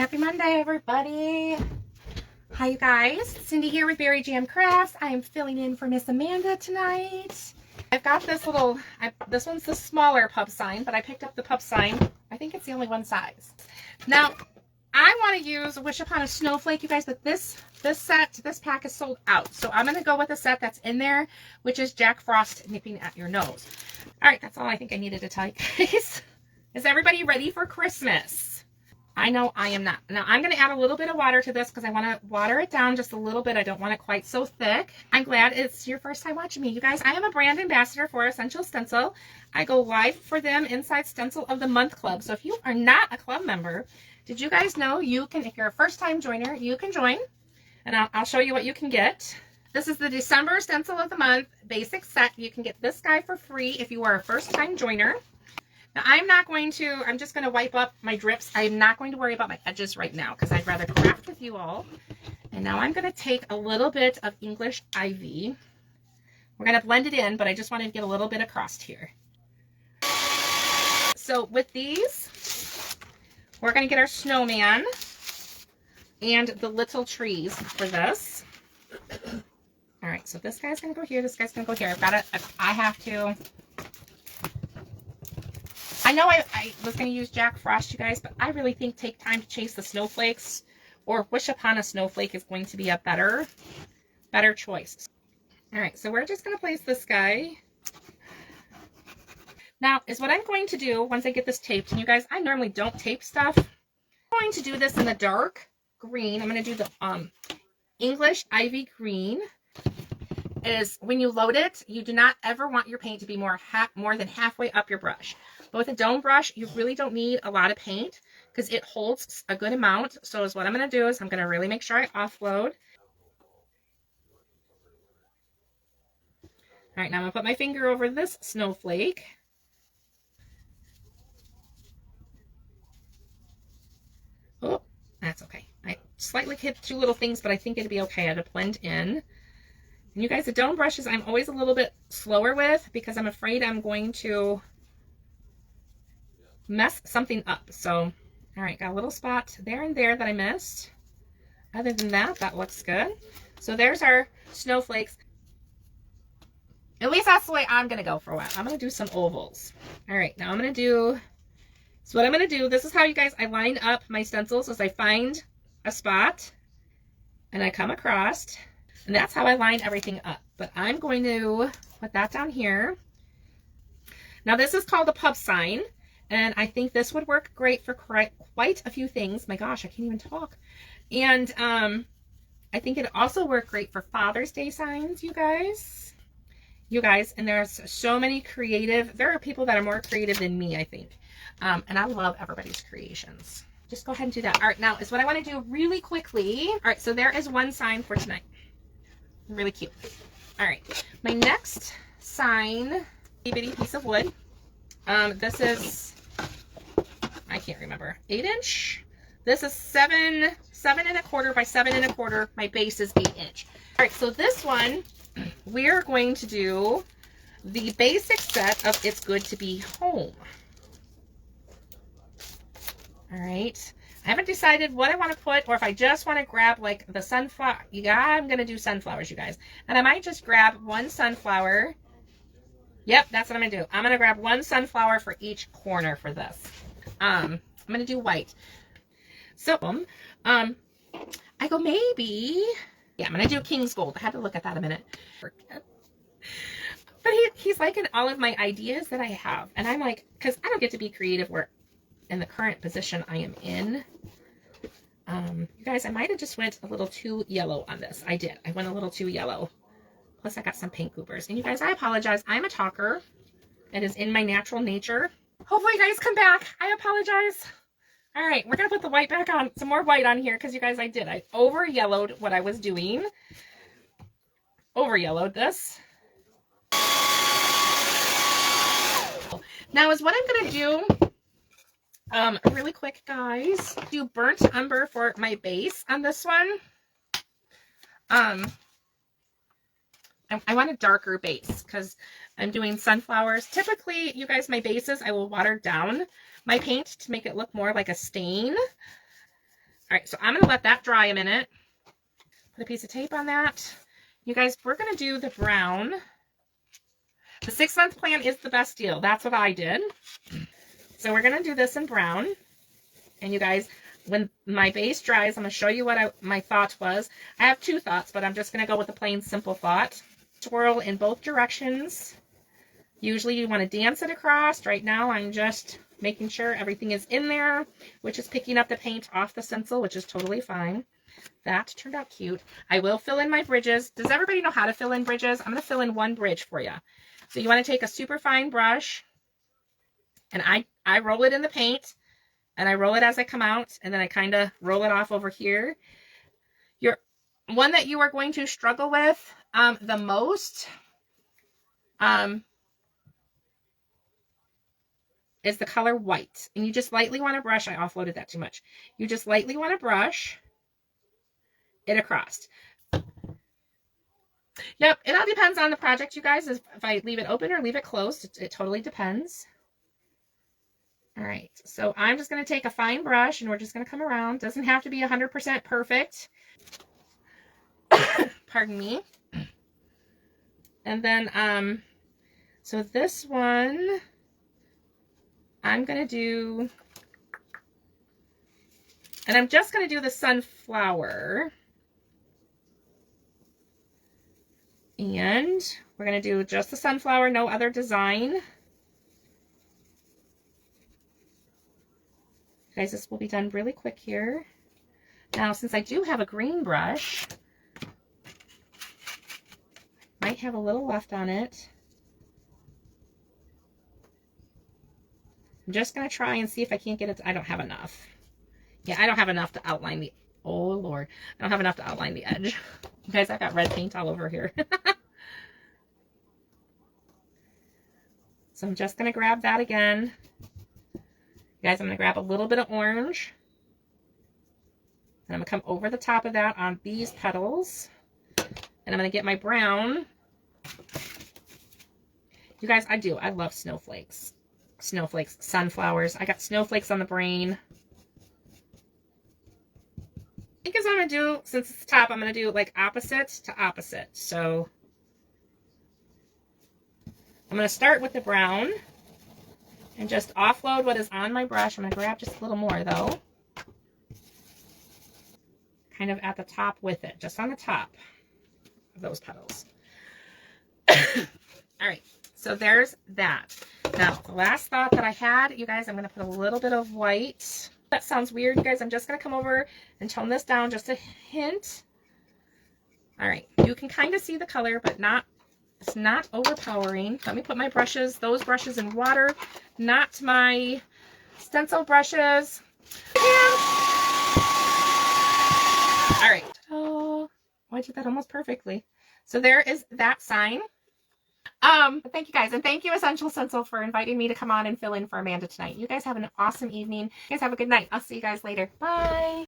Happy Monday, everybody. Hi, you guys. Cindy here with Berry Jam Crafts. I am filling in for Miss Amanda tonight. I've got this little, this one's the smaller pub sign, but I picked up the pub sign. I think it's the only one size. Now, I want to use Wish Upon a Snowflake, you guys, but this pack is sold out. So I'm going to go with a set that's in there, which is Jack Frost Nipping at Your Nose. All right, that's all I think I needed to tell you guys. Is everybody ready for Christmas? I know I am not. Now I'm going to add a little bit of water to this because I want to water it down just a little bit. I don't want it quite so thick. I'm glad it's your first time watching me. You guys, I am a brand ambassador for Essential Stencil. I go live for them inside Stencil of the Month Club. So if you are not a club member, did you guys know you can, if you're a first time joiner, you can join. And I'll show you what you can get. This is the December Stencil of the Month basic set. You can get this guy for free if you are a first time joiner. Now, I'm just going to wipe up my drips. I'm not going to worry about my edges right now because I'd rather craft with you all. And now I'm going to take a little bit of English Ivy. We're going to blend it in, but I just wanted to get a little bit across here. So with these, we're going to get our snowman and the little trees for this. All right, so this guy's going to go here. This guy's going to go here. I know I was going to use Jack Frost, you guys, but I really think Take Time to Chase the Snowflakes or Wish Upon a Snowflake is going to be a better choice. All right, so we're just going to place this guy. Now, is what I'm going to do once I get this taped, and you guys, I normally don't tape stuff. I'm going to do this in the dark green. I'm going to do the English Ivy green. Is when you load it, you do not ever want your paint to be more than halfway up your brush. But with a dome brush, you really don't need a lot of paint because it holds a good amount. So what I'm going to do is I'm going to really make sure I offload. All right, now I'm going to put my finger over this snowflake. Oh, that's okay. I slightly hit two little things, but I think it'd be okay. I had to blend in. And you guys, the dome brushes I'm always a little bit slower with because I'm afraid I'm going to mess something up. So, all right, got a little spot there and there that I missed. Other than that, that looks good. So there's our snowflakes. At least that's the way I'm going to go for a while. I'm going to do some ovals. All right, now I'm going to do, so what I'm going to do, this is how you guys, I line up my stencils as I find a spot and I come across. And that's how I line everything up. But I'm going to put that down here. Now this is called a pub sign. And I think this would work great for quite a few things. My gosh, I can't even talk. And I think it'd also work great for Father's Day signs, you guys. And there's so many creative, there are people that are more creative than me, I think. And I love everybody's creations. Just go ahead and do that. All right, now is what I want to do really quickly. All right, so there is one sign for tonight. Really cute. All right, my next sign, a bitty piece of wood. This is, I can't remember, 8-inch. This is 7 1/4 by 7 1/4. My base is 8-inch. All right, so this one, we're going to do the basic set of It's Good to Be Home. All right. I haven't decided what I want to put or if I just want to grab like the sunflower. Yeah, I'm going to do sunflowers, you guys. And I might just grab one sunflower. Yep, that's what I'm going to do. I'm going to grab one sunflower for each corner for this. I'm going to do white. So, I go maybe, yeah, I'm going to do King's Gold. I had to look at that a minute. But he's liking all of my ideas that I have. And I'm like, because I don't get to be creative where in the current position I am in. You guys, I might have just went a little too yellow on this. I did. I went a little too yellow. Plus I got some paint goobers. And you guys, I apologize. I'm a talker. It is in my natural nature. Hopefully you guys come back. I apologize. All right, we're going to put the white back on. Some more white on here because you guys, I did. I over yellowed what I was doing. Over yellowed this. Now is what I'm going to do. Really quick, guys, do burnt umber for my base on this one. I want a darker base because I'm doing sunflowers. Typically, you guys, my bases, I will water down my paint to make it look more like a stain. All right, so I'm going to let that dry a minute. Put a piece of tape on that. You guys, we're going to do the brown. The 6-month plan is the best deal. That's what I did. So we're going to do this in brown. And you guys, when my base dries, I'm going to show you what my thought was. I have 2 thoughts, but I'm just going to go with the plain simple thought. Swirl in both directions. Usually you want to dance it across. Right now I'm just making sure everything is in there, which is picking up the paint off the stencil, which is totally fine. That turned out cute. I will fill in my bridges. Does everybody know how to fill in bridges? I'm going to fill in one bridge for you. So you want to take a super fine brush, and I roll it in the paint, and I roll it as I come out, and then I kind of roll it off over here. Your one that you are going to struggle with the most is the color white. And you just lightly want to brush. I offloaded that too much. You just lightly want to brush it across. Yep, it all depends on the project, you guys, if I leave it open or leave it closed. It totally depends. All right, so I'm just going to take a fine brush, and we're just going to come around. Doesn't have to be 100% perfect. Pardon me. And then, so this one, I'm going to do, and I'm just going to do the sunflower. And we're going to do just the sunflower, no other design. Guys, this will be done really quick here. Now, since I do have a green brush, might have a little left on it. I'm just going to try and see if I can't get it. I don't have enough. Yeah, I don't have enough to outline the, oh Lord, I don't have enough to outline the edge. You guys, I've got red paint all over here. So I'm just going to grab that again. You guys, I'm going to grab a little bit of orange. And I'm going to come over the top of that on these petals. And I'm going to get my brown. You guys, I love snowflakes. Snowflakes, sunflowers. I got snowflakes on the brain. I think as I'm going to do, since it's the top, I'm going to do like opposite to opposite. So I'm going to start with the brown and just offload what is on my brush. I'm going to grab just a little more though. Kind of at the top with it, just on the top of those petals. All right, so there's that. Now, the last thought that I had, you guys, I'm going to put a little bit of white. That sounds weird, you guys. I'm just going to come over and tone this down just a hint. All right, you can kind of see the color, but it's not overpowering. Let me put my brushes, those brushes in water, not my stencil brushes. All right. Oh, I did that almost perfectly. So there is that sign. Thank you guys, and thank you Essential Stencil for inviting me to come on and fill in for Amanda tonight. You guys have an awesome evening. You guys have a good night. I'll see you guys later. Bye.